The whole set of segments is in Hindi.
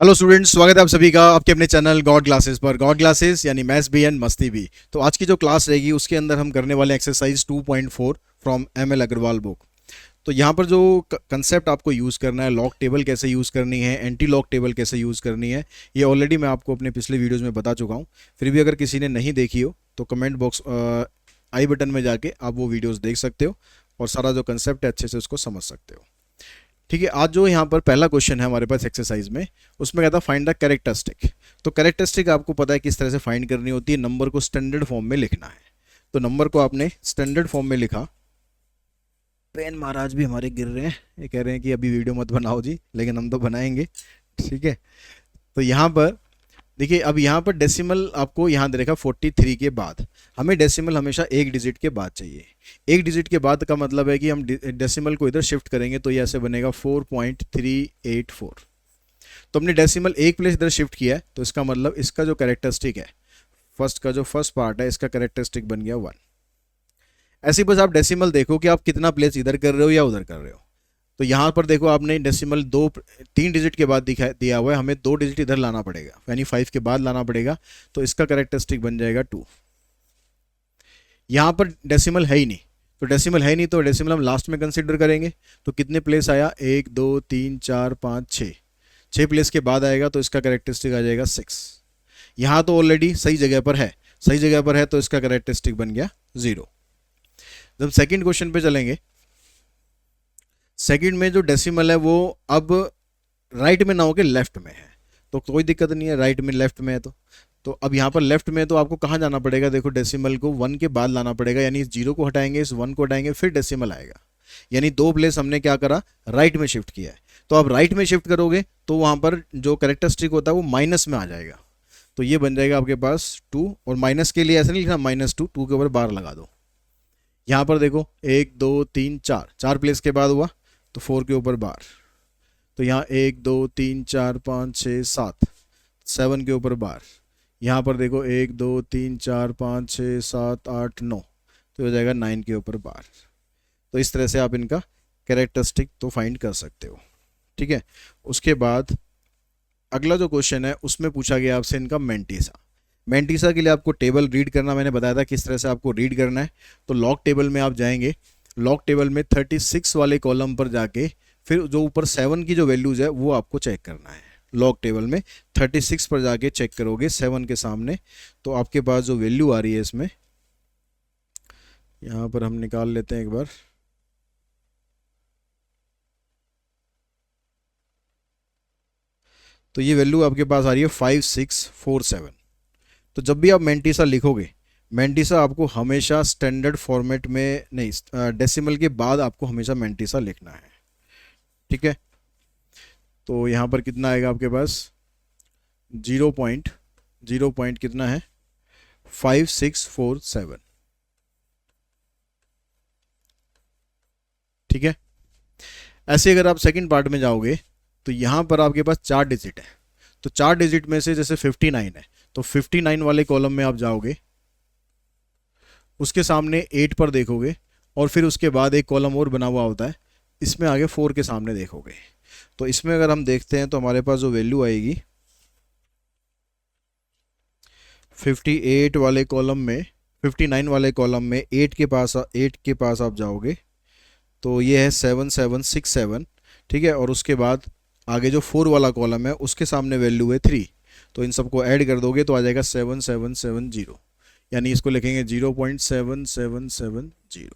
हेलो स्टूडेंट्स, स्वागत है आप सभी का आपके अपने चैनल गॉड क्लासेस पर। गॉड क्लासेस यानी मैथ्स भी एंड मस्ती भी। तो आज की जो क्लास रहेगी उसके अंदर हम करने वाले exercise 2.4 from M L Agarwal book. तो यहाँ पर जो कंसेप्ट आपको यूज़ करना है, लॉग टेबल कैसे यूज़ करनी है, एंटी लॉग टेबल कैसे यूज़ करनी है, ये ऑलरेडी मैं आपको अपने पिछले वीडियोज़ में बता चुका हूँ। फिर भी अगर किसी ने नहीं देखी हो तो कमेंट बॉक्स आई बटन में जाके आप वो वीडियोज़ देख सकते हो और सारा जो कंसेप्ट है अच्छे से उसको समझ सकते हो। ठीक है, आज जो यहाँ पर पहला क्वेश्चन है हमारे पास एक्सरसाइज में, उसमें कहता है फाइंड द कैरेक्टरिस्टिक। तो कैरेक्टरिस्टिक आपको पता है किस तरह से फाइंड करनी होती है, नंबर को स्टैंडर्ड फॉर्म में लिखना है। तो नंबर को आपने स्टैंडर्ड फॉर्म में लिखा। पेन महाराज भी हमारे गिर रहे हैं, ये कह रहे हैं कि अभी वीडियो मत बनाओ जी, लेकिन हम तो बनाएंगे। ठीक है, तो यहाँ पर देखिए, अब यहाँ पर डेसिमल आपको यहाँ दे रखा 43 के बाद। हमें डेसिमल हमेशा एक डिजिट के बाद चाहिए। एक डिजिट के बाद का मतलब है कि हम डेसिमल को इधर शिफ्ट करेंगे तो ये ऐसे बनेगा 4.384। तो हमने डेसिमल एक प्लेस इधर शिफ्ट किया है, तो इसका मतलब इसका जो कैरेक्टरिस्टिक है, फर्स्ट का जो फर्स्ट पार्ट है, इसका कैरेक्टरिस्टिक बन गया 1। ऐसे ही बस आप डेसिमल देखो कि आप कितना प्लेस इधर कर रहे हो या उधर कर रहे हो। तो यहाँ पर देखो, आपने डेसिमल 3 डिजिट के बाद दिया हुआ है, हमें 2 डिजिट इधर लाना पड़ेगा, यानी 5 के बाद लाना पड़ेगा। तो इसका कैरेक्टरिस्टिक बन जाएगा 2। यहाँ पर डेसिमल है ही नहीं, तो डेसिमल है नहीं तो डेसिमल हम लास्ट में कंसिडर करेंगे। तो कितने प्लेस आया, 1 2 3 4 5 6, 6 प्लेस के बाद आएगा, तो इसका कैरेक्टरिस्टिक आ जाएगा 6। यहाँ तो ऑलरेडी सही जगह पर है, सही जगह पर है, तो इसका कैरेक्टरिस्टिक बन गया 0। जब सेकंड क्वेश्चन पे चलेंगे, सेकंड में जो डेसिमल है वो अब राइट में ना होकर लेफ्ट में है, तो कोई दिक्कत नहीं है, राइट में लेफ्ट में है। तो अब यहाँ पर लेफ्ट में है तो आपको कहाँ जाना पड़ेगा, देखो डेसिमल को 1 के बाद लाना पड़ेगा, यानी इस 0 को हटाएंगे, इस 1 को हटाएंगे, फिर डेसिमल आएगा। यानी 2 प्लेस हमने क्या करा, राइट में शिफ्ट किया है। तो अब राइट में शिफ्ट करोगे तो वहाँ पर जो कैरेक्टरिस्टिक होता है वो माइनस में आ जाएगा। तो ये बन जाएगा आपके पास 2, और माइनस के लिए ऐसे नहीं लिखना -2, 2 के ऊपर बार लगा दो। यहाँ पर देखो 1 2 3 4, 4 प्लेस के बाद हुआ, तो 4 के ऊपर बार। तो यहाँ 1 2 3 4 5 6 7, 7 के ऊपर बार। यहाँ पर देखो 1 2 3 4 5 6 7 8 9, तो हो जाएगा 9 के ऊपर बार। तो इस तरह से आप इनका कैरेक्टरिस्टिक तो फाइंड कर सकते हो। ठीक है, उसके बाद अगला जो क्वेश्चन है उसमें पूछा गया आपसे इनका मेंटिसा। मेंटिसा के लिए आपको टेबल रीड करना, मैंने बताया था किस तरह से आपको रीड करना है। तो लॉग टेबल में आप जाएंगे, लॉग टेबल में 36 वाले कॉलम पर जाके फिर जो ऊपर 7 की जो वैल्यूज़ है वो आपको चेक करना है। लॉग टेबल में 36 पर जाके चेक करोगे 7 के सामने, तो आपके पास जो वैल्यू आ रही है इसमें, यहाँ पर हम निकाल लेते हैं एक बार। तो ये वैल्यू आपके पास आ रही है 5647। तो जब भी आप मेंटिसा लिखोगे, मेंटिसा आपको हमेशा स्टैंडर्ड फॉर्मेट में नहीं, डेसिमल के बाद आपको हमेशा मेंटिसा लिखना है। ठीक है, तो यहाँ पर कितना आएगा आपके पास, 0 पॉइंट कितना है, 5647। ठीक है, ऐसे अगर आप सेकंड पार्ट में जाओगे तो यहाँ पर आपके पास 4 डिजिट है। तो 4 डिजिट में से जैसे 59 है, तो 59 वाले कॉलम में आप जाओगे, उसके सामने 8 पर देखोगे, और फिर उसके बाद एक कॉलम और बना हुआ होता है, इसमें आगे 4 के सामने देखोगे। तो इसमें अगर हम देखते हैं तो हमारे पास जो वैल्यू आएगी 58 वाले कॉलम में, 59 वाले कॉलम में 8 के पास आप जाओगे, तो ये है 7767। ठीक है, और उसके बाद आगे जो 4 वाला कॉलम है उसके सामने वैल्यू है 3, तो इन सबको ऐड कर दोगे तो आ जाएगा 7770, यानी इसको लिखेंगे 0.7770।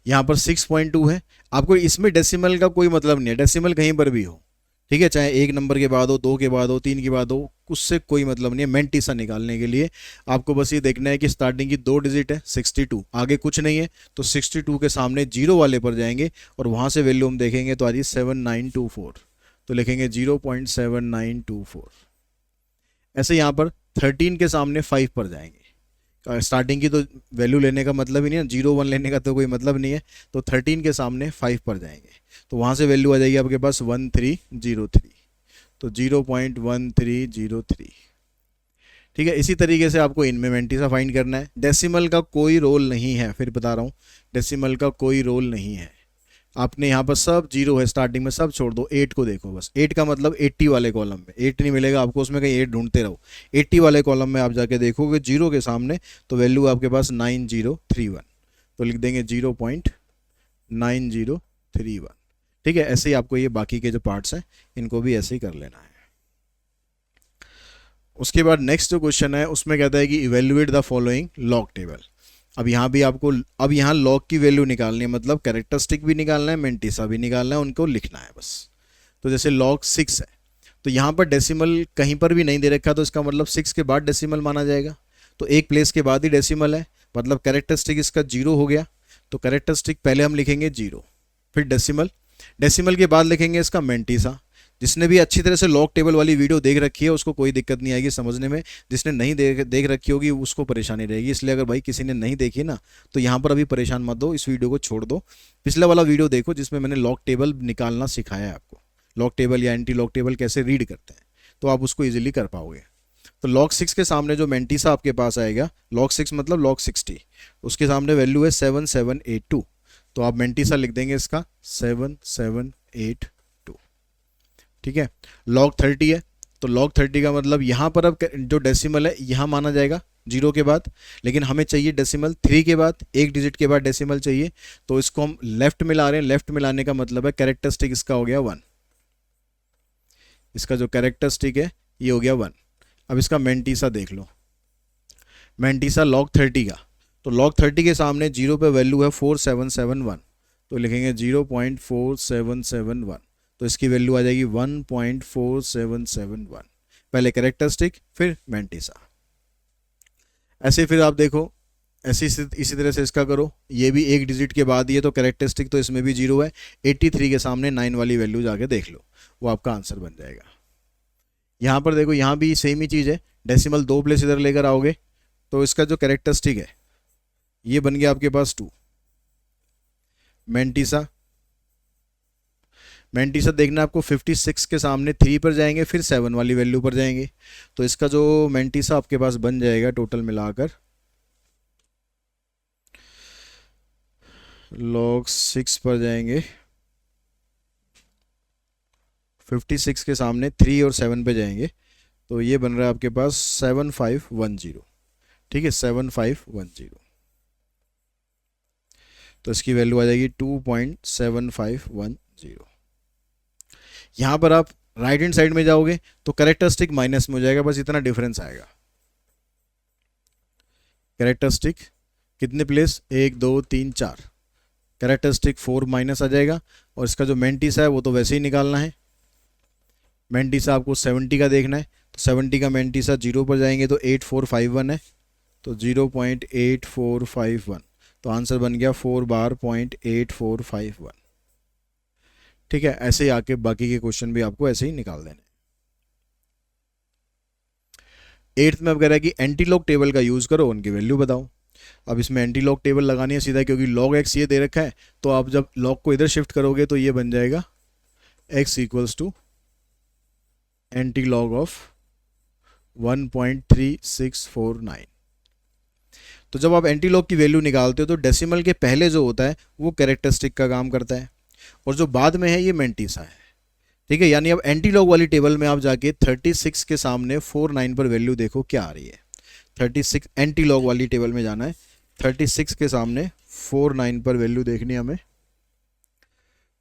यहाँ पर 6.2 है। आपको इसमें डेसिमल का कोई मतलब नहीं है, डेसिमल कहीं पर भी हो, ठीक है, चाहे 1 नंबर के बाद हो, 2 के बाद हो, 3 के बाद हो, उससे कोई मतलब नहीं है। मेंटिसा निकालने के लिए आपको बस ये देखना है कि स्टार्टिंग की 2 डिजिट है 62, आगे कुछ नहीं है, तो 62 के सामने 0 वाले पर जाएंगे और वहाँ से वैल्यू हम देखेंगे तो आ रही 7924, तो लिखेंगे 0.7924। ऐसे यहाँ पर 13 के सामने 5 पर जाएंगे, स्टार्टिंग की तो वैल्यू लेने का मतलब ही नहीं है, 0 1 लेने का तो कोई मतलब नहीं है, तो 13 के सामने 5 पर जाएंगे, तो वहाँ से वैल्यू आ जाएगी आपके पास 1303, तो 0.1303। ठीक है, इसी तरीके से आपको इनमें मेंटिसा फाइंड करना है। डेसिमल का कोई रोल नहीं है, फिर बता रहा हूँ, डेसिमल का कोई रोल नहीं है। आपने यहाँ पर सब जीरो है स्टार्टिंग में, सब छोड़ दो, 8 को देखो बस। 8 का मतलब 80 वाले कॉलम में, 8 नहीं मिलेगा आपको उसमें, कहीं 8 ढूंढते रहो। 80 वाले कॉलम में आप जाके देखोगे जीरो के सामने तो वैल्यू आपके पास 9031, तो लिख देंगे 0.9031। ठीक है, ऐसे ही आपको ये बाकी के जो पार्ट्स हैं इनको भी ऐसे ही कर लेना है। उसके बाद नेक्स्ट जो क्वेश्चन है उसमें कहता है कि evaluate the following log table. अब यहाँ भी आपको, अब यहाँ लॉग की वैल्यू निकालनी है, मतलब कैरेक्टरिस्टिक भी निकालना है, मेंटिसा भी निकालना है, उनको लिखना है बस। तो जैसे log 6 है तो यहाँ पर डेसिमल कहीं पर भी नहीं दे रखा, तो इसका मतलब 6 के बाद डेसिमल माना जाएगा, तो एक प्लेस के बाद ही डेसिमल है, मतलब कैरेक्टरिस्टिक इसका 0 हो गया। तो कैरेक्टरिस्टिक पहले हम लिखेंगे 0, फिर डेसिमल, डेसिमल के बाद लिखेंगे इसका मेंटिसा। जिसने भी अच्छी तरह से लॉग टेबल वाली वीडियो देख रखी है उसको कोई दिक्कत नहीं आएगी समझने में, जिसने नहीं देख रखी होगी उसको परेशानी रहेगी। इसलिए अगर भाई किसी ने नहीं देखी ना तो यहाँ पर अभी परेशान मत दो, इस वीडियो को छोड़ दो, पिछला वाला वीडियो देखो जिसमें मैंने लॉग टेबल निकालना सिखाया है आपको, लॉग टेबल या एंटी लॉग टेबल कैसे रीड करते हैं, तो आप उसको ईजिली कर पाओगे। तो log 6 के सामने जो मेंटिसा आपके पास आएगा, log 6 मतलब log 60, उसके सामने वैल्यू है 7782, तो आप मेंटिसा लिख देंगे इसका 7782। ठीक है, log 30 है तो log 30 का मतलब यहाँ पर अब जो डेसिमल है यहाँ माना जाएगा 0 के बाद, लेकिन हमें चाहिए डेसिमल 3 के बाद, एक डिजिट के बाद डेसिमल चाहिए, तो इसको हम लेफ्ट में ला रहे हैं। लेफ्ट में लाने का मतलब है कैरेक्टरिस्टिक इसका हो गया 1, इसका जो कैरेक्टरिस्टिक है ये हो गया 1। अब इसका मेंटिसा देख लो, मेंटिसा log 30 का, तो log 30 के सामने 0 पे वैल्यू है 4771, तो लिखेंगे 0.4771, तो इसकी वैल्यू आ जाएगी 1.4771। पहले कैरेक्टरिस्टिक फिर मेंटिसा। ऐसे फिर आप देखो, ऐसे इसी तरह से इसका करो, ये भी एक डिजिट के बाद ही है तो कैरेक्टरिस्टिक तो इसमें भी 0 है, 83 के सामने 9 वाली वैल्यू जाके देख लो, वो आपका आंसर बन जाएगा। यहाँ पर देखो, यहाँ भी सेम ही चीज़ है, डेसिमल 2 प्लेस इधर लेकर आओगे तो इसका जो कैरेक्टरिस्टिक है ये बन गया आपके पास 2। मेंटिसा, मेंटिसा देखना आपको 56 के सामने 3 पर जाएंगे फिर 7 वाली वैल्यू पर जाएंगे, तो इसका जो मेंटिसा आपके पास बन जाएगा टोटल मिलाकर log 6 पर जाएंगे, 56 के सामने 3 और 7 पे जाएंगे, तो ये बन रहा है आपके पास 7510। ठीक है, 7510, तो इसकी वैल्यू आ जाएगी 2.7510। यहाँ पर आप राइट हैंड साइड में जाओगे तो कैरेक्टरिस्टिक माइनस में हो जाएगा, बस इतना डिफरेंस आएगा। कैरेक्टरिस्टिक कितने प्लेस, 1 2 3 4, कैरेक्टरिस्टिक 4 माइनस आ जाएगा, और इसका जो मेंटिसा है वो तो वैसे ही निकालना है। मेंटिसा आपको 70 का देखना है, तो 70 का मेंटिसा 0 पर जाएंगे तो 8451 है, तो 0.8451, तो आंसर बन गया 4 बार .8451। ठीक है, ऐसे ही आके बाकी के क्वेश्चन भी आपको ऐसे ही निकाल देने। 8th में अब कह रहा है कि एंटी लॉग टेबल का यूज़ करो, उनकी वैल्यू बताओ। अब इसमें एंटी लॉग टेबल लगानी है सीधा, क्योंकि log x ये दे रखा है, तो आप जब log को इधर शिफ्ट करोगे तो ये बन जाएगा x equals to anti log of 1.3649। तो जब आप एंटी लॉग की वैल्यू निकालते हो तो डेसिमल के पहले जो होता है वो कैरेक्टरिस्टिक का काम करता है, और जो बाद में है ये मेंटिसा है। ठीक है, यानी अब एंटी लॉग वाली टेबल में आप जाके 36 के सामने 49 पर वैल्यू देखो क्या आ रही है। 36 एंटी लॉग वाली टेबल में जाना है, 36 के सामने 49 पर वैल्यू देखनी है हमें,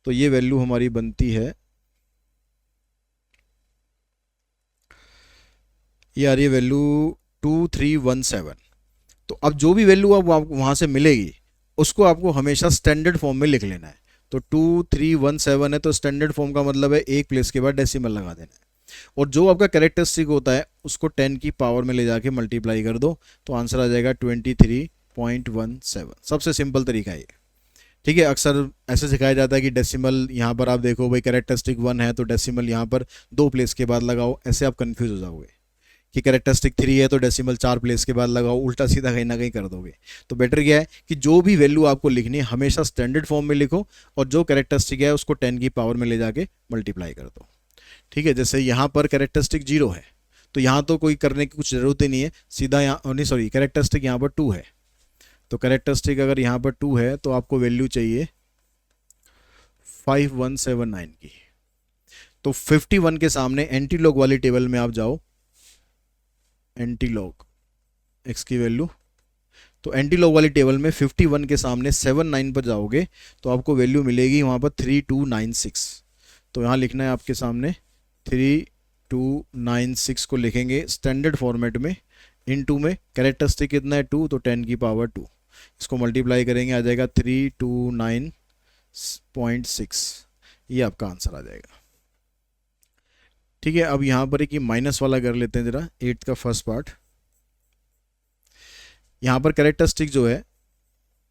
तो ये वैल्यू हमारी बनती है, ये आ रही है वैल्यू 2317। तो अब जो भी वैल्यू आप वहाँ से मिलेगी उसको आपको हमेशा स्टैंडर्ड फॉर्म में लिख लेना है। तो 2317 है तो स्टैंडर्ड फॉर्म का मतलब है एक प्लेस के बाद डेसिमल लगा देना है, और जो आपका कैरेक्टरिस्टिक होता है उसको 10 की पावर में ले जाके मल्टीप्लाई कर दो, तो आंसर आ जाएगा 23.17। सबसे सिंपल तरीका है। ठीक है, अक्सर ऐसे सिखाया जाता है कि डेसिमल यहाँ पर आप देखो भाई कैरेक्टरिस्टिक 1 है तो डेसिमल यहाँ पर 2 प्लेस के बाद लगाओ, ऐसे आप कंफ्यूज हो जाओगे कि कैरेक्टरिस्टिक 3 है तो डेसिमल 4 प्लेस के बाद लगाओ, उल्टा सीधा कहीं ना कहीं कर दोगे। तो बेटर क्या है कि जो भी वैल्यू आपको लिखनी है हमेशा स्टैंडर्ड फॉर्म में लिखो, और जो कैरेक्टरिस्टिक है उसको 10 की पावर में ले जाके मल्टीप्लाई कर दो। ठीक है, जैसे यहाँ पर कैरेक्टरिस्टिक 0 है तो यहाँ तो कोई करने की कुछ ज़रूरत ही नहीं है, सीधा यहाँ नहीं सॉरी कैरेक्टरिस्टिक यहाँ पर 2 है, तो कैरेक्टरिस्टिक अगर यहाँ पर 2 है तो आपको वैल्यू चाहिए 5179 की। तो 51 के सामने एंटी लॉग वाली टेबल में आप जाओ, एंटी लॉग एक्स की वैल्यू, तो एंटी लॉग वाली टेबल में 51 के सामने 79 पर जाओगे तो आपको वैल्यू मिलेगी वहाँ पर 3296। तो यहाँ लिखना है आपके सामने 3296 को लिखेंगे स्टैंडर्ड फॉर्मेट में, इनटू में कैरेक्टरिस्टिक कितना है 2, तो 10 की पावर 2, इसको मल्टीप्लाई करेंगे आ जाएगा 329.6, ये आपका आंसर आ जाएगा। ठीक है, अब यहाँ पर एक ये माइनस वाला कर लेते हैं जरा, 8 का फर्स्ट पार्ट। यहाँ पर कैरेक्टरिस्टिक जो है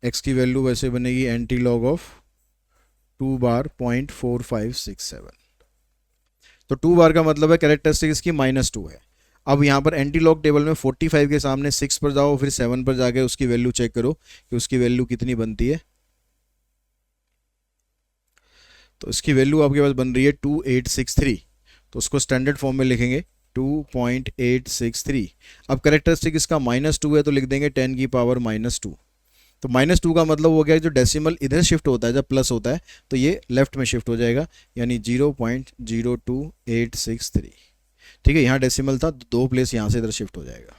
x की वैल्यू वैसे बनेगी एंटी लॉग ऑफ 2 बार 0.4567, तो 2 बार का मतलब है कैरेक्टरिस्टिक इसकी -2 है। अब यहाँ पर एंटी लॉग टेबल में 45 के सामने 6 पर जाओ, फिर 7 पर जाके उसकी वैल्यू चेक करो कि उसकी वैल्यू कितनी बनती है। तो इसकी वैल्यू आपके पास बन रही है 2863, तो उसको स्टैंडर्ड फॉर्म में लिखेंगे 2.863। अब कैरेक्टरिस्टिक इसका -2 है तो लिख देंगे 10 की पावर -2। तो -2 का मतलब हो गया जो डेसिमल इधर शिफ्ट होता है जब प्लस होता है तो ये लेफ्ट में शिफ्ट हो जाएगा, यानी 0.02863। ठीक है, यहाँ डेसिमल था तो 2 प्लेस यहाँ से इधर शिफ्ट हो जाएगा।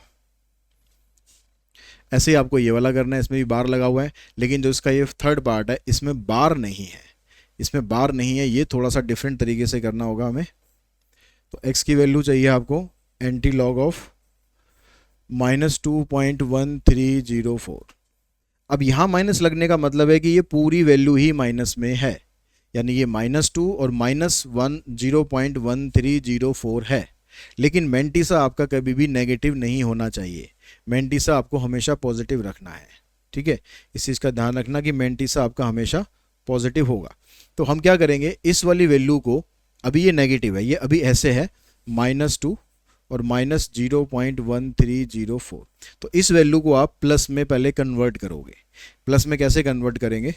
ऐसे ही आपको ये वाला करना है, इसमें भी बार लगा हुआ है, लेकिन जो इसका ये थर्ड पार्ट है इसमें बार नहीं है, इसमें बार नहीं है, ये थोड़ा सा डिफरेंट तरीके से करना होगा हमें। तो x की वैल्यू चाहिए आपको एंटी लॉग ऑफ -2.1304। अब यहाँ माइनस लगने का मतलब है कि ये पूरी वैल्यू ही माइनस में है, यानी ये -2 और -0.1304 है, लेकिन मेंटिसा आपका कभी भी नेगेटिव नहीं होना चाहिए, मेंटिसा आपको हमेशा पॉजिटिव रखना है। ठीक है, इस चीज़ का ध्यान रखना कि मेंटिसा आपका हमेशा पॉजिटिव होगा। तो हम क्या करेंगे, इस वाली वैल्यू को, अभी ये नेगेटिव है, ये अभी ऐसे है -2 और -0.1304, तो इस वैल्यू को आप प्लस में पहले कन्वर्ट करोगे। प्लस में कैसे कन्वर्ट करेंगे,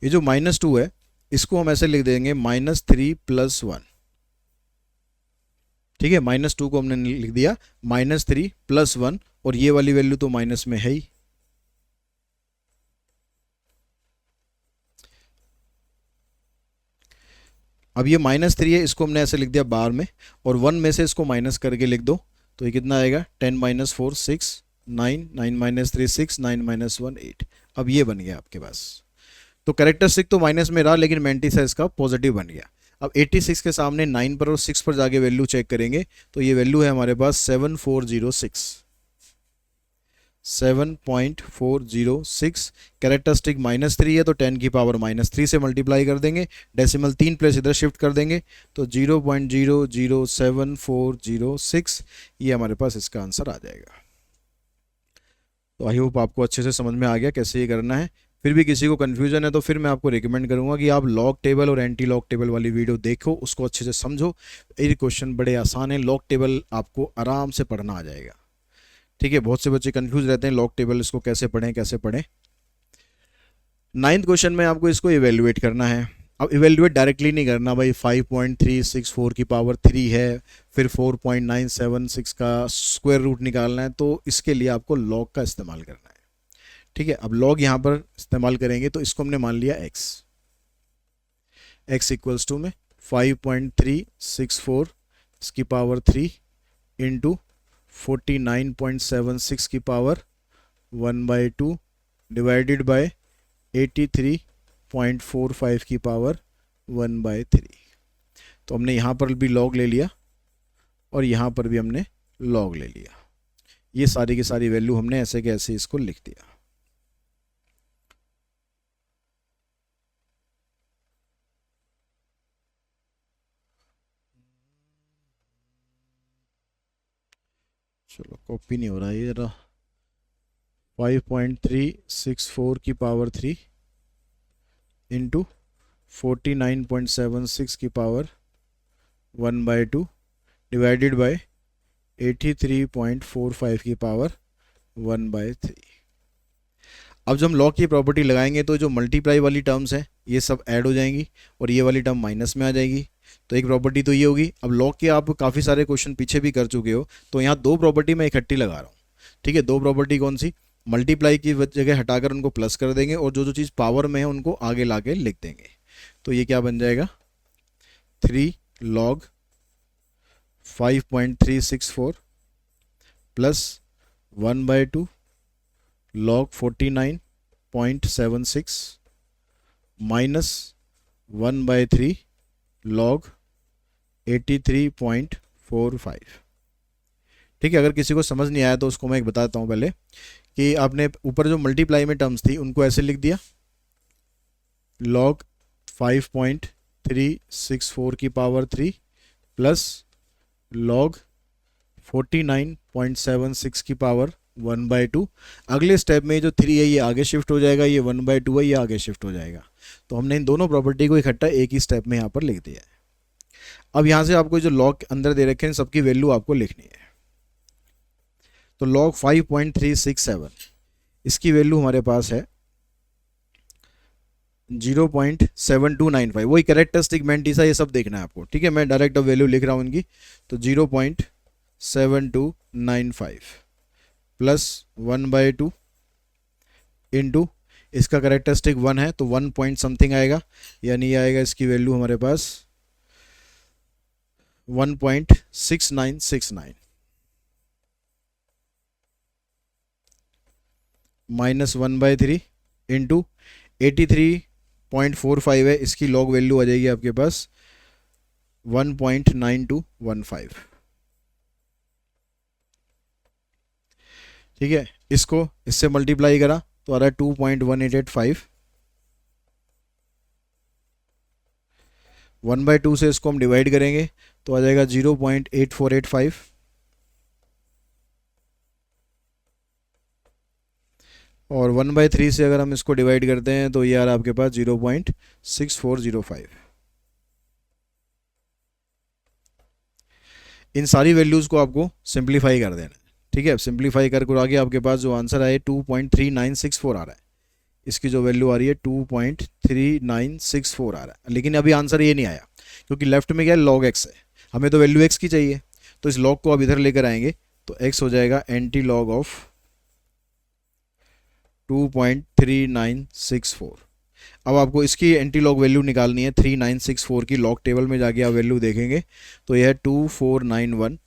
ये जो -2 है इसको हम ऐसे लिख देंगे -3 + 1। ठीक है, -2 को हमने लिख दिया -3 + 1, और ये वाली वैल्यू तो माइनस में है ही। अब ये -3 है, इसको हमने ऐसे लिख दिया बार में, और 1 में से इसको माइनस करके लिख दो, तो ये कितना आएगा 10 - 4 6 9 9 - 3 6 9 - 1 8। अब ये बन गया आपके पास। तो कैरेक्टरिस्टिक तो माइनस में रहा, लेकिन मेंटिसा इसका पॉजिटिव बन गया। अब 86 के सामने 9 पर और 6 पर जाके वैल्यू चेक करेंगे, तो ये वैल्यू है हमारे पास 7406, 7.406। कैरेक्टरिस्टिक -3 है तो 10 की पावर -3 से मल्टीप्लाई कर देंगे, डेसिमल 3 प्लेस इधर शिफ्ट कर देंगे, तो 0.007406, ये हमारे पास इसका आंसर आ जाएगा। तो आई होप आपको अच्छे से समझ में आ गया कैसे ये करना है। फिर भी किसी को कन्फ्यूजन है तो फिर मैं आपको रिकमेंड करूंगा कि आप लॉग टेबल और एंटी लॉग टेबल वाली वीडियो देखो, उसको अच्छे से समझो। ये क्वेश्चन बड़े आसान है, लॉग टेबल आपको आराम से पढ़ना आ जाएगा। ठीक है, बहुत से बच्चे कंफ्यूज रहते हैं लॉग टेबल इसको कैसे पढ़ें कैसे पढ़ें। 9th क्वेश्चन में आपको इसको इवेल्युएट करना है। अब इवेल्युएट डायरेक्टली नहीं करना भाई, 5.364 की पावर 3 है, फिर 4.976 का स्क्वायर रूट निकालना है, तो इसके लिए आपको लॉग का इस्तेमाल करना है। ठीक है, अब लॉग यहाँ पर इस्तेमाल करेंगे, तो इसको हमने मान लिया x इक्वल्स टू में 5.364 इसकी पावर 3 इंटू 49.76 की पावर 1/2 डिवाइडेड बाय 83.45 की पावर 1/3। तो हमने यहाँ पर भी लॉग ले लिया और यहाँ पर भी हमने लॉग ले लिया। ये सारी की सारी वैल्यू हमने ऐसे के ऐसे इसको लिख दिया। चलो कॉपी नहीं हो रहा है जरा। 5.364 की पावर 3 इंटू 49.76 की पावर 1/2 डिवाइडेड बाय 83.45 की पावर 1/3। अब जब हम लॉग की प्रॉपर्टी लगाएंगे तो जो मल्टीप्लाई वाली टर्म्स हैं ये सब ऐड हो जाएंगी और ये वाली टर्म माइनस में आ जाएगी। तो एक प्रॉपर्टी तो ये होगी। अब लॉग के आप काफ़ी सारे क्वेश्चन पीछे भी कर चुके हो, तो यहाँ दो प्रॉपर्टी मैं इकट्ठी लगा रहा हूँ। ठीक है, दो प्रॉपर्टी कौन सी, मल्टीप्लाई की जगह हटाकर उनको प्लस कर देंगे और जो जो चीज़ पावर में है उनको आगे लाके लिख देंगे। तो ये क्या बन जाएगा, 3 log 5.364 plus 1/2 log 49.76 minus 1/3 log 83.45। ठीक है, अगर किसी को समझ नहीं आया तो उसको मैं एक बताता हूँ पहले कि आपने ऊपर जो मल्टीप्लाई में टर्म्स थी उनको ऐसे लिख दिया, log 5.364 की पावर 3 प्लस log 49.76 की पावर 1/2। अगले स्टेप में जो 3 है ये आगे शिफ्ट हो जाएगा, ये 1/2 है ये आगे शिफ्ट हो जाएगा। तो हमने इन दोनों प्रॉपर्टी को इकट्ठा एक ही स्टेप में यहाँ पर लिख दिया है। अब यहाँ से आपको जो log अंदर दे रखे हैं सबकी वैल्यू आपको लिखनी है। तो log 5.367 इसकी वैल्यू हमारे पास है 0.7295। वही कैरेक्टरिस्टिक मैंटिसा ये सब देखना है आपको, ठीक है। मैं डायरेक्ट अब वैल्यू लिख रहा हूँ इनकी। तो 0.7295 प्लस 1/2 इंटू इसका कैरेक्टरिस्टिक 1 है तो 1 पॉइंट समथिंग आएगा, यानी ये आएगा इसकी वैल्यू हमारे पास 1.6969 माइनस 1/3 इंटू 83.45 है, इसकी लॉग वैल्यू आ जाएगी आपके पास 1.9215। ठीक है, इसको इससे मल्टीप्लाई करा तो आ रहा है 2.1885। 1/2 से इसको हम डिवाइड करेंगे तो आ जाएगा 0.8485 और 1/3 से अगर हम इसको डिवाइड करते हैं तो ये आ रहा है आपके पास 0.6405। इन सारी वैल्यूज़ को आपको सिंप्लीफाई कर देना है, ठीक है। सिंप्लीफाई कर आगे आपके पास जो आंसर आए 2.3964 आ रहा है, इसकी जो वैल्यू आ रही है 2.3964 आ रहा है। लेकिन अभी आंसर ये नहीं आया क्योंकि लेफ्ट में क्या है, log x है, हमें तो वैल्यू x की चाहिए। तो इस log को अब इधर लेकर आएंगे तो x हो जाएगा एंटी लॉग ऑफ 2.3964। अब आपको इसकी एंटी लॉग वैल्यू निकालनी है 3964 की। लॉग टेबल में जाके आप वैल्यू देखेंगे तो यह है 2491।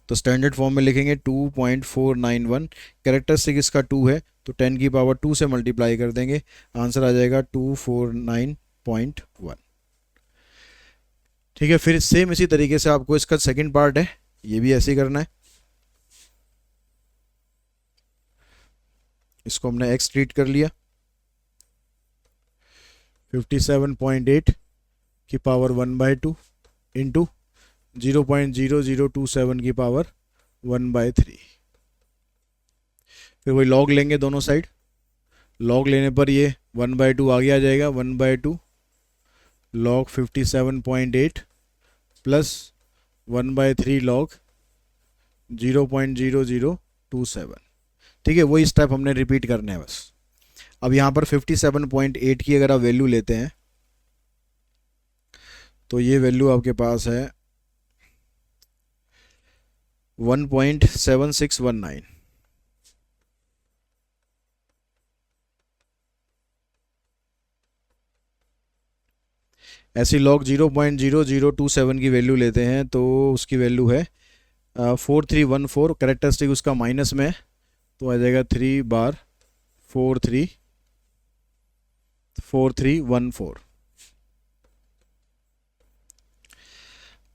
तो स्टैंडर्ड फॉर्म में लिखेंगे 2.491। कैरेक्टरिस्टिक इसका 2 है तो 10 की पावर 2 से मल्टीप्लाई कर देंगे, आंसर आ जाएगा 249.1। ठीक है, फिर सेम इसी तरीके से आपको इसका सेकंड पार्ट है ये भी ऐसे ही करना है। इसको हमने x ट्रीट कर लिया, 57.8 की पावर 1/2 इंटू 0.0027 की पावर 1/3। फिर वही लॉग लेंगे दोनों साइड, लॉग लेने पर ये 1/2 आगे आ जाएगा, 1/2 log 57.8 प्लस 1/3 log 0.0027। ठीक है, वही स्टेप हमने रिपीट करने हैं बस। अब यहाँ पर 57.8 की अगर आप वैल्यू लेते हैं तो ये वैल्यू आपके पास है 1.7619। ऐसी log 0.0027 की वैल्यू लेते हैं तो उसकी वैल्यू है 4314। कैरेक्टरिस्टिक उसका माइनस में है तो आ जाएगा 3 बार 4314।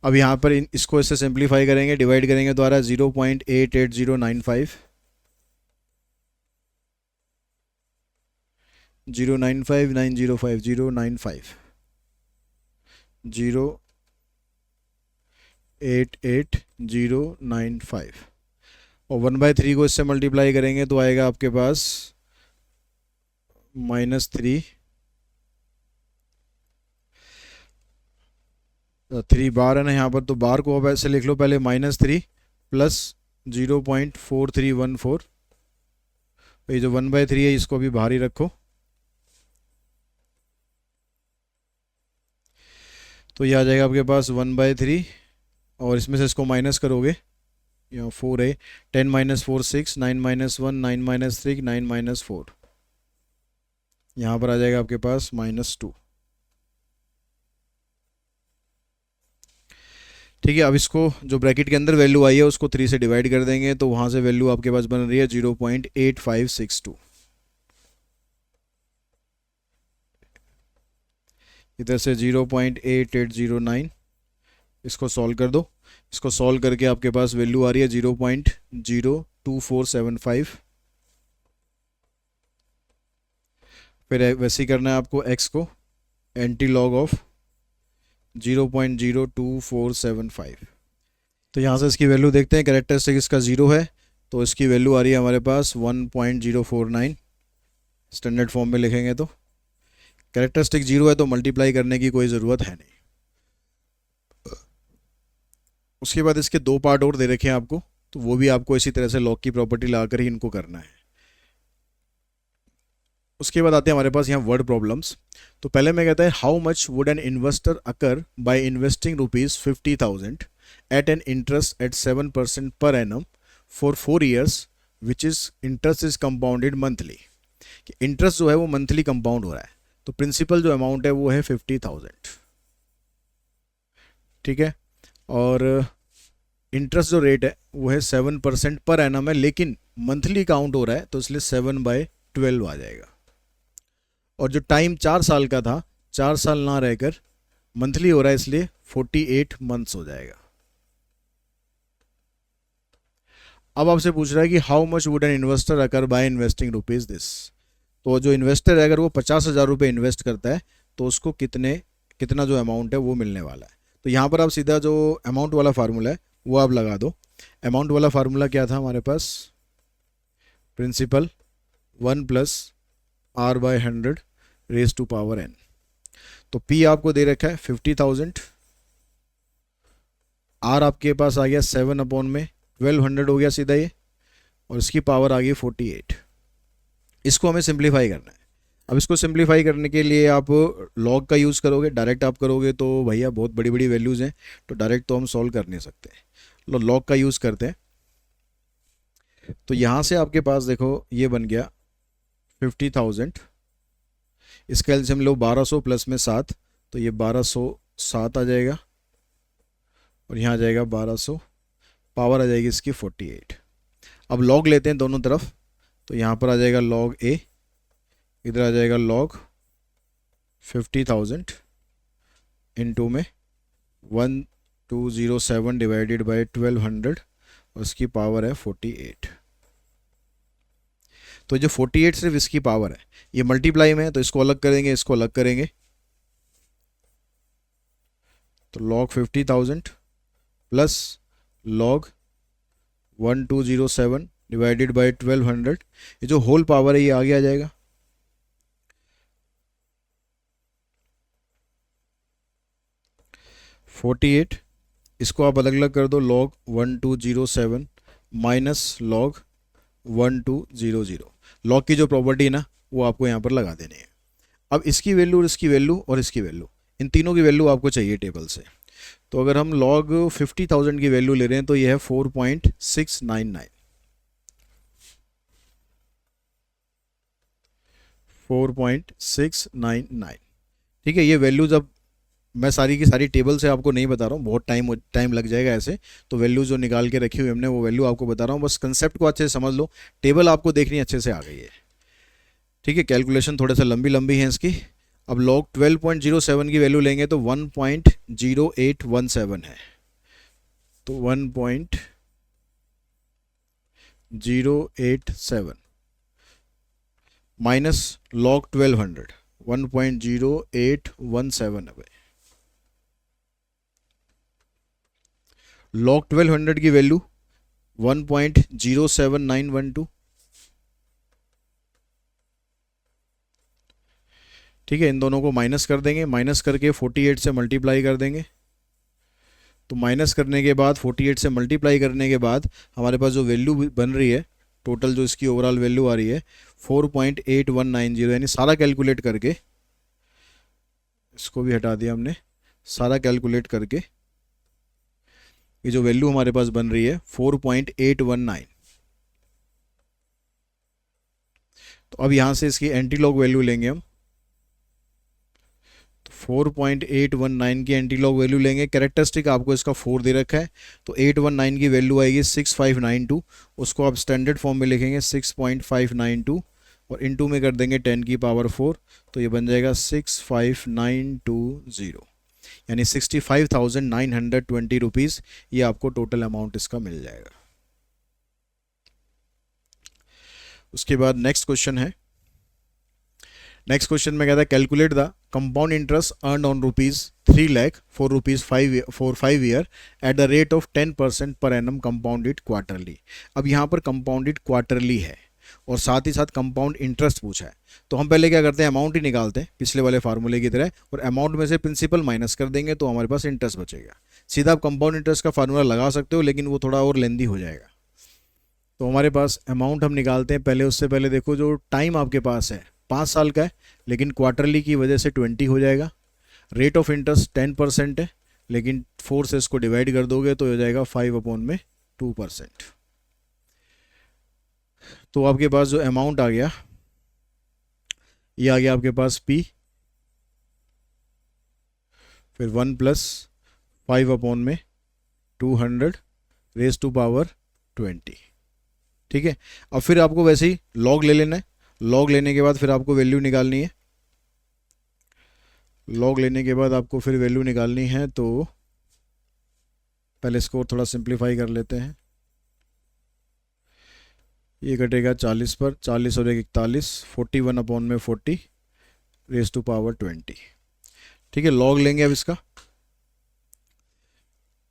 अब यहाँ पर इसको इससे सिंप्लीफाई करेंगे, डिवाइड करेंगे तो आ रहा है 0.88095 095 905 095 0888095 और 1/3 को इससे मल्टीप्लाई करेंगे तो आएगा आपके पास -3 3 बार है ना यहाँ पर, तो बार को अब ऐसे लिख लो पहले -3 प्लस 0.4314। ये जो 1/3 है इसको भी बाहर ही रखो। तो ये आ जाएगा आपके पास 1/3 और इसमें से इसको माइनस करोगे यहाँ 4 है, 10 माइनस 4 6, 9 माइनस 1 9 माइनस 3 9 माइनस 4, यहाँ पर आ जाएगा आपके पास -2। ठीक है, अब इसको जो ब्रैकेट के अंदर वैल्यू आई है उसको 3 से डिवाइड कर देंगे, तो वहाँ से वैल्यू आपके पास बन रही है 0.8562। इधर से 0.8809, इसको सॉल्व कर दो। इसको सॉल्व करके आपके पास वैल्यू आ रही है 0.02475। फिर वैसे ही करना है आपको x को, एंटी लॉग ऑफ 0.02475। तो यहाँ से इसकी वैल्यू देखते हैं, कैरेक्टरिस्टिक इसका 0 है, तो इसकी वैल्यू आ रही है हमारे पास 1.049। स्टैंडर्ड फॉर्म में लिखेंगे तो कैरेक्टरिस्टिक 0 है तो मल्टीप्लाई करने की कोई ज़रूरत है नहीं। उसके बाद इसके दो पार्ट और दे रखे हैं आपको, तो वो भी आपको इसी तरह से लॉग की प्रॉपर्टी लाकर ही इनको करना है। उसके बाद आते हैं हमारे पास यहाँ वर्ड प्रॉब्लम्स। तो पहले मैं कहता है, how much would an investor accrue by investing ₹50,000 at an interest at 7% per annum for 4 years, which is interest is compounded monthly. कि इंटरेस्ट जो है वो मंथली कंपाउंड हो रहा है, तो प्रिंसिपल जो अमाउंट है वो है 50,000। ठीक है, और इंटरेस्ट जो रेट है वो है 7% पर एनम है, लेकिन मंथली काउंट हो रहा है, तो इसलिए 7/12 आ जाएगा। और जो टाइम 4 साल का था, 4 साल ना रहकर मंथली हो रहा है, इसलिए 48 मंथ्स हो जाएगा। अब आपसे पूछ रहा है कि how much would an investor accrue by investing rupees this. तो जो इन्वेस्टर है अगर वो 50,000 रुपये इन्वेस्ट करता है तो उसको कितना जो अमाउंट है वो मिलने वाला है। तो यहाँ पर आप सीधा जो अमाउंट वाला फार्मूला है वो आप लगा दो। अमाउंट वाला फार्मूला क्या था हमारे पास, principal 1 + R/100 raise to power n। तो P आपको दे रखा है 50,000, R आपके पास आ गया 7/1200 हो गया सीधा ये, और इसकी पावर आ गई 48। इसको हमें सिंप्लीफाई करना है। अब इसको सिंप्लीफाई करने के लिए आप लॉग का यूज़ करोगे, डायरेक्ट आप करोगे तो भैया बहुत बड़ी बड़ी वैल्यूज़ हैं, तो डायरेक्ट तो हम सॉल्व कर नहीं सकते, लॉग का यूज़ करते हैं। तो यहाँ से आपके पास देखो ये बन गया 50,000, इसका एलसीएम लो 1200 प्लस में 7, तो ये 1207 आ जाएगा, और यहाँ आ जाएगा 1200, पावर आ जाएगी इसकी 48। अब लॉग लेते हैं दोनों तरफ, तो यहाँ पर आ जाएगा लॉग ए, इधर आ जाएगा लॉग 50,000 इनटू में 1207 डिवाइडेड बाय 1200, और इसकी पावर है 48। तो जो 48 सिर्फ इसकी पावर है, ये मल्टीप्लाई में है तो इसको अलग करेंगे, इसको अलग करेंगे, तो log 50,000 plus log 1207 divided by 1200, ये जो होल पावर है ये आगे आ जाएगा। (48) इसको आप अलग अलग कर दो, लॉग 1207 माइनस लॉग 1200। लॉग की जो प्रॉपर्टी है ना वो आपको यहाँ पर लगा देनी है। अब इसकी वैल्यू और इसकी वैल्यू और इसकी वैल्यू, इन तीनों की वैल्यू आपको चाहिए टेबल से। तो अगर हम लॉग 50,000 की वैल्यू ले रहे हैं तो ये है 4.699, 4.699। ठीक है, ये वैल्यू जब मैं सारी की सारी टेबल से आपको नहीं बता रहा हूँ, बहुत टाइम लग जाएगा ऐसे, तो वैल्यू जो निकाल के रखी हुई हमने वो वैल्यू आपको बता रहा हूँ, बस कंसेप्ट को अच्छे से समझ लो। टेबल आपको देखनी अच्छे से आ गई है। ठीक है, कैलकुलेशन थोड़ा सा लंबी लंबी है इसकी। अब लॉग 12.07 की वैल्यू लेंगे तो 1.0817 है, तो 1.087 माइनस लॉग 1200, 1.0817 है भाई। लॉग 1200 की वैल्यू 1.07912। ठीक है, इन दोनों को माइनस कर देंगे, माइनस करके 48 से मल्टीप्लाई कर देंगे। तो माइनस करने के बाद 48 से मल्टीप्लाई करने के बाद हमारे पास जो वैल्यू बन रही है, टोटल जो इसकी ओवरऑल वैल्यू आ रही है 4.8190, यानी सारा कैलकुलेट करके, इसको भी हटा दिया हमने, सारा कैलकुलेट करके ये जो वैल्यू हमारे पास बन रही है 4.819। तो अब यहाँ से इसकी एंटी लॉग वैल्यू लेंगे हम, तो 4.819 की एंटी लॉग वैल्यू लेंगे। कैरेक्टरिस्टिक आपको इसका 4 दे रखा है, तो 819 की वैल्यू आएगी 6592। उसको आप स्टैंडर्ड फॉर्म में लिखेंगे 6.592 और इनटू में कर देंगे 10 की पावर 4, तो ये बन जाएगा 65920, यानी 65,920 रुपीज़ ये आपको टोटल अमाउंट इसका मिल जाएगा। उसके बाद नेक्स्ट क्वेश्चन है। नेक्स्ट क्वेश्चन में कहता है calculate the compound interest earn on ₹3 lakh for ₹5 year at the rate of 10% पर एनम कंपाउंडेड क्वार्टरली। अब यहाँ पर कंपाउंडेड क्वार्टरली है और साथ ही साथ कंपाउंड इंटरेस्ट पूछा है, तो हम पहले क्या करते हैं, अमाउंट ही निकालते हैं पिछले वाले फार्मूले की तरह, और अमाउंट में से प्रिंसिपल माइनस कर देंगे तो हमारे पास इंटरेस्ट बचेगा। सीधा आप कंपाउंड इंटरेस्ट का फार्मूला लगा सकते हो, लेकिन वो थोड़ा और लेंदी हो जाएगा। तो हमारे पास अमाउंट हम निकालते हैं पहले। उससे पहले देखो जो टाइम आपके पास है 5 साल का है, लेकिन क्वार्टरली की वजह से 20 हो जाएगा। रेट ऑफ इंटरेस्ट 10% है, लेकिन 4 से इसको डिवाइड कर दोगे तो हो जाएगा 5/2%। तो आपके पास जो अमाउंट आ गया, ये आ गया आपके पास P, फिर 1 + 5/200 रेज़ टू पावर 20। ठीक है, अब फिर आपको वैसे ही लॉग ले लेना है। लॉग लेने के बाद फिर आपको वैल्यू निकालनी है। लॉग लेने के बाद आपको फिर वैल्यू निकालनी है, तो पहले इसको थोड़ा सिंप्लीफाई कर लेते हैं। ये कटेगा 40 पर, 40 और 41, 41/40 रेज़ टू पावर 20। ठीक है, लॉग लेंगे अब इसका।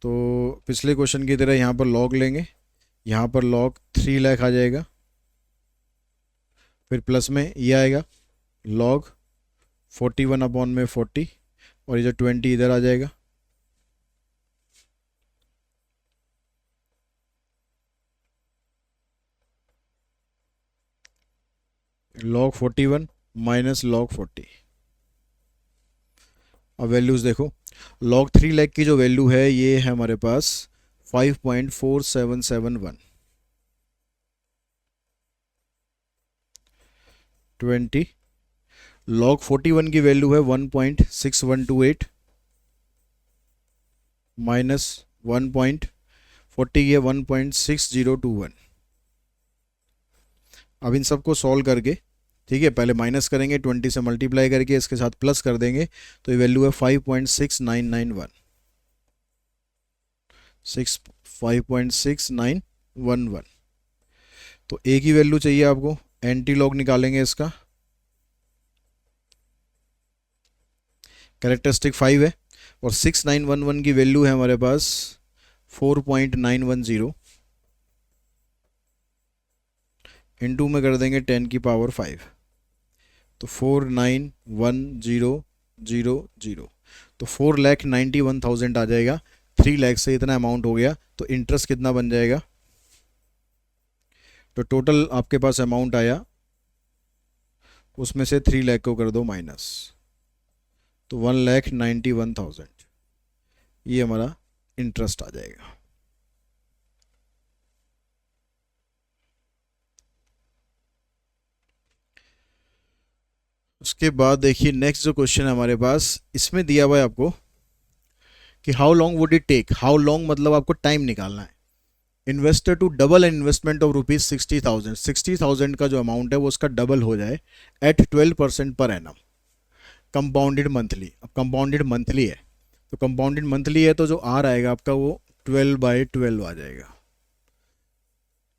तो पिछले क्वेश्चन की तरह यहाँ पर लॉग लेंगे। यहाँ पर लॉग 3 लाख आ जाएगा, फिर प्लस में ये आएगा लॉग 41/40, और ये जो 20 इधर आ जाएगा। log 41 minus log 40। अब वैल्यूज़ देखो, log 3 लाख की जो वैल्यू है ये है हमारे पास 5.4771। 20 log 41 की वैल्यू है 1.6128 माइनस 1.40 की है 1.6021। अब इन सबको सॉल्व करके, ठीक है, पहले माइनस करेंगे, 20 से मल्टीप्लाई करके इसके साथ प्लस कर देंगे, तो ये वैल्यू है 5.6991। 5.6911। तो ए की वैल्यू चाहिए आपको, एंटी लॉग निकालेंगे इसका। कैरेक्टरिस्टिक 5 है और 6911 की वैल्यू है हमारे पास 4.910। इनटू में कर देंगे 10 की पावर 5, तो 4910000, तो 4,91,000 आ जाएगा। 3 लाख से इतना अमाउंट हो गया, तो इंटरेस्ट कितना बन जाएगा? तो टोटल आपके पास अमाउंट आया, उसमें से 3 लाख को कर दो माइनस, तो 1,91,000 ये हमारा इंटरेस्ट आ जाएगा। उसके बाद देखिए नेक्स्ट जो क्वेश्चन है हमारे पास, इसमें दिया हुआ है आपको कि how long would it take. How long मतलब आपको टाइम निकालना है। Investor to double an investment of ₹60,000। 60,000 का जो अमाउंट है वो उसका डबल हो जाए at 12% per annum, compounded monthly. अब कंपाउंडेड मंथली है, तो कंपाउंडेड मंथली है तो जो आर आएगा आपका वो 12/12 आ जाएगा।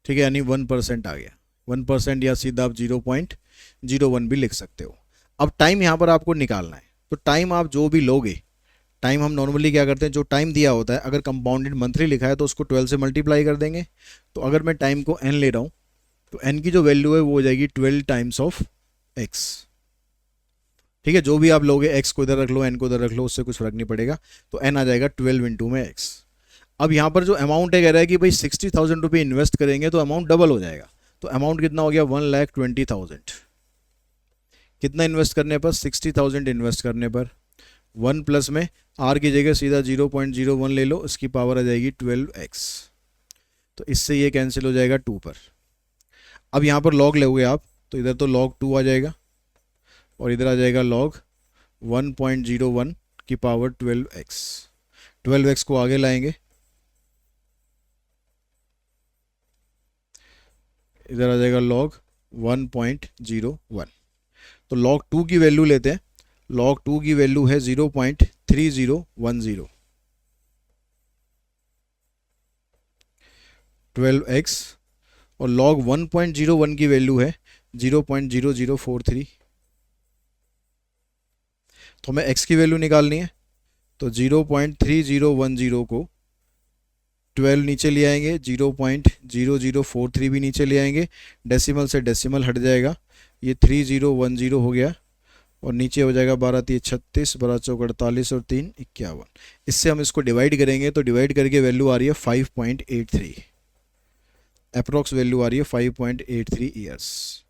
ठीक है, यानी 1% आ गया। 1% या सीधा आप 0.01 भी लिख सकते हो। अब टाइम यहाँ पर आपको निकालना है, तो टाइम आप जो भी लोगे, टाइम हम नॉर्मली क्या करते हैं, जो टाइम दिया होता है अगर कंपाउंडेड मंथली लिखा है तो उसको 12 से मल्टीप्लाई कर देंगे। तो अगर मैं टाइम को n ले रहा हूँ तो n की जो वैल्यू है वो हो जाएगी 12 टाइम्स ऑफ x। ठीक है, जो भी आप लोगे x को इधर रख लो, n को इधर रख लो, उससे कुछ फर्क नहीं पड़ेगा। तो n आ जाएगा 12 इंटू में x। अब यहाँ पर जो अमाउंट है कह रहा है कि भाई 60,000 रुपये इन्वेस्ट करेंगे तो अमाउंट डबल हो जाएगा। तो अमाउंट कितना हो गया? 1,20,000। कितना इन्वेस्ट करने पर? 60,000 इन्वेस्ट करने पर 1 प्लस में r की जगह सीधा 0.01 ले लो, इसकी पावर आ जाएगी 12x। तो इससे ये कैंसिल हो जाएगा 2 पर। अब यहाँ पर log लोगे आप तो इधर तो log 2 आ जाएगा और इधर आ जाएगा log 1.01 की पावर 12x। 12x को आगे लाएंगे, इधर आ जाएगा log 1.01। तो log 2 की वैल्यू लेते हैं, log 2 की वैल्यू है 0.3010। 12x और log 1.01 की वैल्यू है 0.0043। तो हमें x की वैल्यू निकालनी है, तो 0.3010 को 12 नीचे ले आएंगे, 0.0043 भी नीचे ले आएंगे, डेसिमल से डेसिमल हट जाएगा, ये 3010 हो गया और नीचे हो जाएगा 12 3 36, 12 चौक 48 और 3 51। इससे हम इसको डिवाइड करेंगे तो डिवाइड करके वैल्यू आ रही है 5.83, अप्रोक्स वैल्यू आ रही है 5.83 ईयर्स।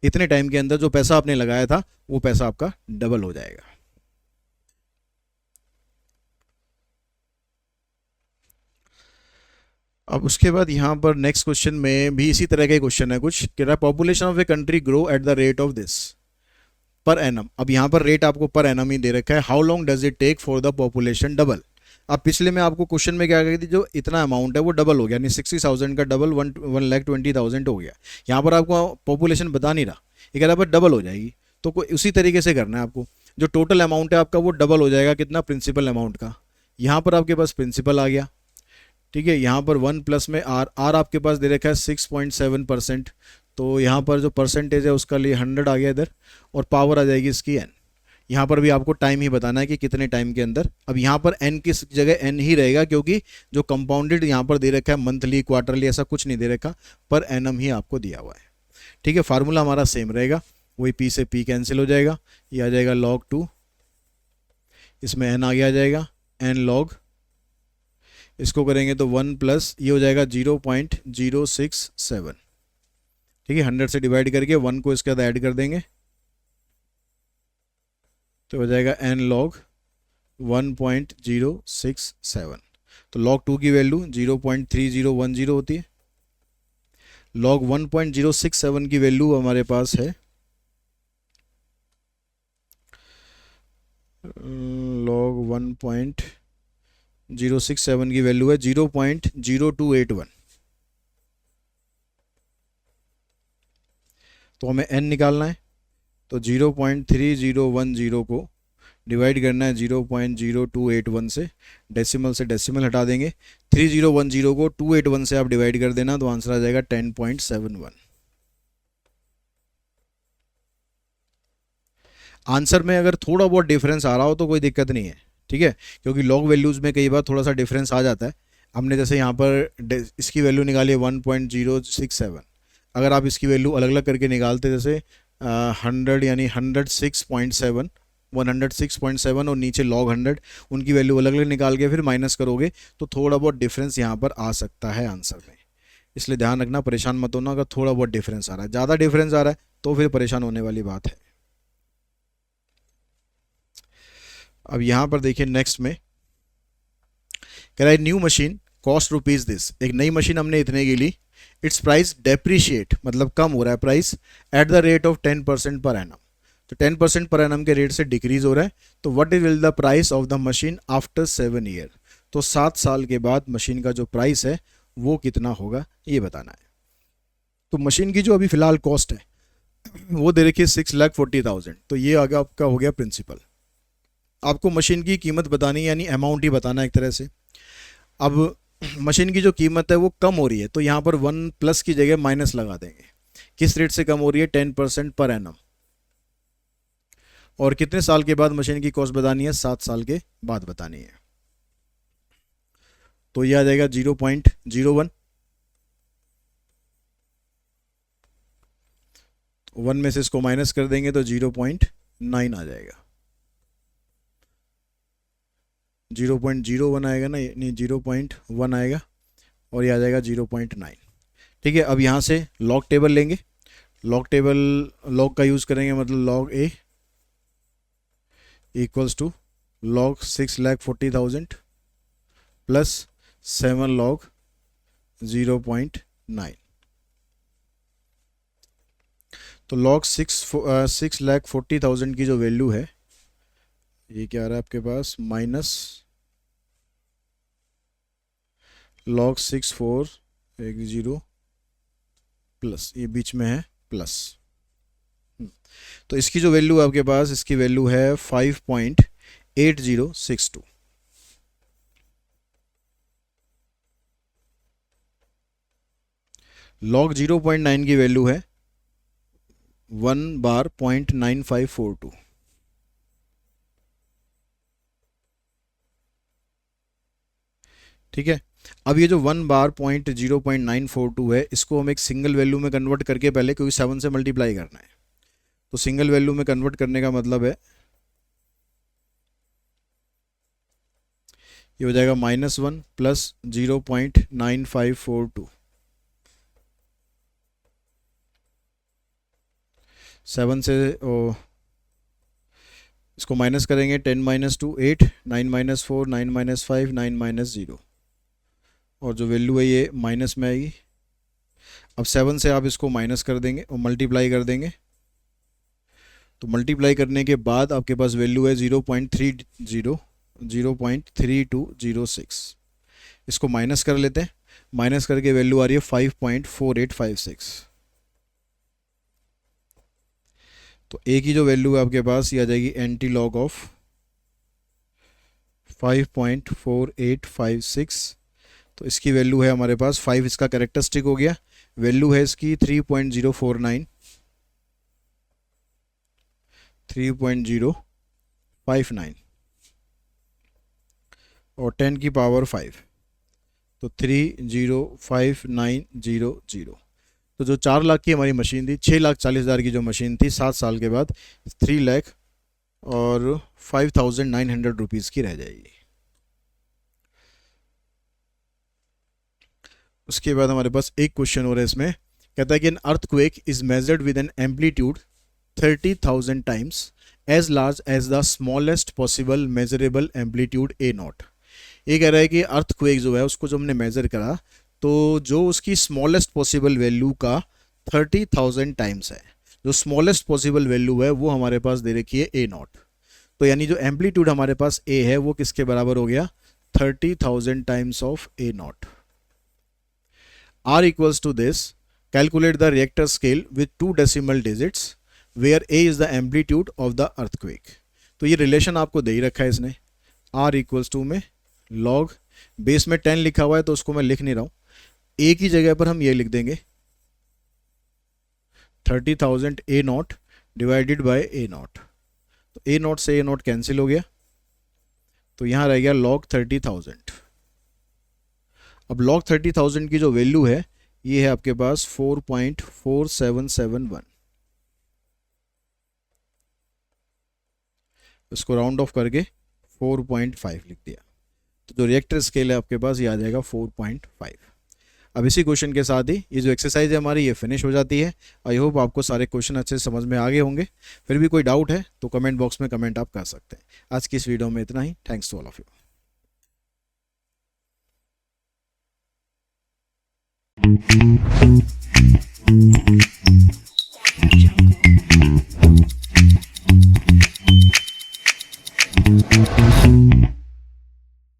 इतने टाइम के अंदर जो पैसा आपने लगाया था वो पैसा आपका डबल हो जाएगा। अब उसके बाद यहाँ पर नेक्स्ट क्वेश्चन में भी इसी तरह का क्वेश्चन है कुछ, कह रहा है population of a country grow at the rate of this per annum. अब यहाँ पर रेट आपको पर एनम ही दे रखा है, how long does it take for the population double. अब पिछले में आपको क्वेश्चन में क्या कही थी, जो इतना अमाउंट है वो डबल हो गया, यानी 60,000 का डबल 1,20,000 हो गया। यहाँ पर आपको पॉपुलेशन बता नहीं रहा, ये कह रहा है डबल हो जाएगी, तो कोई उसी तरीके से करना है आपको। जो टोटल अमाउंट है आपका वो डबल हो जाएगा, कितना, प्रिंसिपल अमाउंट का। यहाँ पर आपके पास प्रिंसिपल आ गया, ठीक है। यहाँ पर 1 प्लस में आर आपके पास दे रखा है 6.7%, तो यहाँ पर जो परसेंटेज है उसका लिए 100 आ गया इधर, और पावर आ जाएगी इसकी n। यहाँ पर भी आपको टाइम ही बताना है कि कितने टाइम के अंदर। अब यहाँ पर n की जगह n ही रहेगा, क्योंकि जो कंपाउंडेड यहाँ पर दे रखा है मंथली क्वार्टरली ऐसा कुछ नहीं दे रखा, पर एनम ही आपको दिया हुआ है, ठीक है। फार्मूला हमारा सेम रहेगा, वही p से p कैंसिल हो जाएगा, ये आ जाएगा log 2, इसमें n आगे आ जाएगा n log, इसको करेंगे तो 1 प्लस ये हो जाएगा 0.067, ठीक है। 100 से डिवाइड करके 1 को इसके अंदर ऐड कर देंगे तो हो जाएगा n log 1.067। तो log 2 की वैल्यू 0.3010 होती है, log 1.067 की वैल्यू हमारे पास है log 1.067 की वैल्यू है 0.0281। तो हमें n निकालना है, तो 0.3010 को डिवाइड करना है 0.0281 से, डेसिमल से डेसिमल हटा देंगे, 3010 को 281 से आप डिवाइड कर देना तो आंसर आ जाएगा 10.71। आंसर में अगर थोड़ा बहुत डिफरेंस आ रहा हो तो कोई दिक्कत नहीं है, ठीक है, क्योंकि लॉग वैल्यूज़ में कई बार थोड़ा सा डिफरेंस आ जाता है। हमने जैसे यहाँ पर इसकी वैल्यू निकाली है 1.067, अगर आप इसकी वैल्यू अलग अलग करके निकालते जैसे 100 यानी 106.7 106.7 और नीचे log 100, उनकी वैल्यू अलग अलग निकाल के फिर माइनस करोगे तो थोड़ा बहुत डिफरेंस यहाँ पर आ सकता है आंसर में, इसलिए ध्यान रखना, परेशान मत होना अगर थोड़ा बहुत डिफरेंस आ रहा है। ज़्यादा डिफरेंस आ रहा है तो फिर परेशान होने वाली बात है। अब यहाँ पर देखिए नेक्स्ट में कह रहा है new machine cost rupees this, एक नई मशीन हमने इतने की ली, इट्स प्राइस डेप्रिशिएट मतलब कम हो रहा है price at the rate of 10% per annum, तो 10% पर एनम के रेट से डिक्रीज हो रहा है। तो what is will the price of the machine after 7 year, तो 7 साल के बाद मशीन का जो प्राइस है वो कितना होगा ये बताना है। तो मशीन की जो अभी फिलहाल कॉस्ट है वो दे रखी है 6,40,000, तो ये आगे आपका हो गया प्रिंसिपल। आपको मशीन की कीमत बतानी है, यानी अमाउंट ही बताना है एक तरह से। अब मशीन की जो कीमत है वो कम हो रही है, तो यहाँ पर 1 प्लस की जगह माइनस लगा देंगे। किस रेट से कम हो रही है, 10% पर एनम, और कितने साल के बाद मशीन की कॉस्ट बतानी है, 7 साल के बाद बतानी है। तो ये आ जाएगा 0.01, 1 में से इसको माइनस कर देंगे तो 0.9 आ जाएगा, 0.01 आएगा ना, नहीं 0.1 आएगा और ये आ जाएगा 0.9, ठीक है। अब यहाँ से लॉग टेबल लेंगे, लॉग टेबल लॉग का यूज़ करेंगे, मतलब log A equals to log 6,40,000 plus 7 log 0.9। तो log 6,40,000 की जो वैल्यू है ये क्या आ रहा है आपके पास, माइनस log 6,410 प्लस, ये बीच में है प्लस। तो इसकी जो वैल्यू है आपके पास, इसकी वैल्यू है 5.8062। log 0.9 की वैल्यू है 1 बार 0.9542। ठीक है, अब ये जो 1 बार 0.942 है, इसको हम एक सिंगल वैल्यू में कन्वर्ट करके पहले, क्योंकि 7 से मल्टीप्लाई करना है, तो सिंगल वैल्यू में कन्वर्ट करने का मतलब है ये हो जाएगा -1 प्लस 0.9542। 7 से इसको माइनस करेंगे, 10 - 2 8, 9 - 4 9 - 5 9 - 0, और जो वैल्यू है ये माइनस में आएगी। अब 7 से आप इसको माइनस कर देंगे और मल्टीप्लाई कर देंगे, तो मल्टीप्लाई करने के बाद आपके पास वैल्यू है 0.3206। इसको माइनस कर लेते हैं, माइनस करके वैल्यू आ रही है 5.4856। तो ए की जो वैल्यू है आपके पास ये आ जाएगी एंटी लॉग ऑफ 5.4856। तो इसकी वैल्यू है हमारे पास 5, इसका कैरेक्टरिस्टिक हो गया, वैल्यू है इसकी 3.049, 3.059 और 10 की पावर 5, तो 305,900। तो जो 4 लाख की हमारी मशीन थी, 6,40,000 की जो मशीन थी, 7 साल के बाद 3 लाख और 5,900 रुपीज़ की रह जाएगी। उसके बाद हमारे पास एक क्वेश्चन और है इसमें, कहता है कि an earthquake is measured with an amplitude 30,000 times as large as the smallest possible measurable amplitude a naught. ये कह रहा है कि अर्थक्वेक जो है उसको जो हमने मेजर करा, तो जो उसकी स्मॉलेस्ट पॉसिबल वैल्यू का 30,000 टाइम्स है, जो स्मॉलेस्ट पॉसिबल वैल्यू है वो हमारे पास दे रखी है ए नॉट। तो यानी जो एम्पलीट्यूड हमारे पास ए है वो किसके बराबर हो गया, 30,000 times of A not. R equals to this, calculate the reactor scale with 2 decimal digits where A is the amplitude of the earthquake। तो ये रिलेशन आपको दे ही रखा है इसने, R equals to में log, बेस में 10 लिखा हुआ है तो उसको मैं लिख नहीं रहा हूँ, A की जगह पर हम ये लिख देंगे 30,000 A not divided by A not. तो A नॉट से A नॉट कैंसिल हो गया, तो यहाँ रह गया log 30,000। अब log 30,000 की जो वैल्यू है ये है आपके पास 4.4771। इसको राउंड ऑफ करके 4.5 लिख दिया, तो जो रिएक्टर स्केल है आपके पास ये आ जाएगा 4.5। अब इसी क्वेश्चन के साथ ही ये जो एक्सरसाइज है हमारी ये फिनिश हो जाती है। आई होप आपको सारे क्वेश्चन अच्छे से समझ में आ गए होंगे। फिर भी कोई डाउट है तो कमेंट बॉक्स में कमेंट आप कर सकते हैं। आज की इस वीडियो में इतना ही। Thanks to all of you.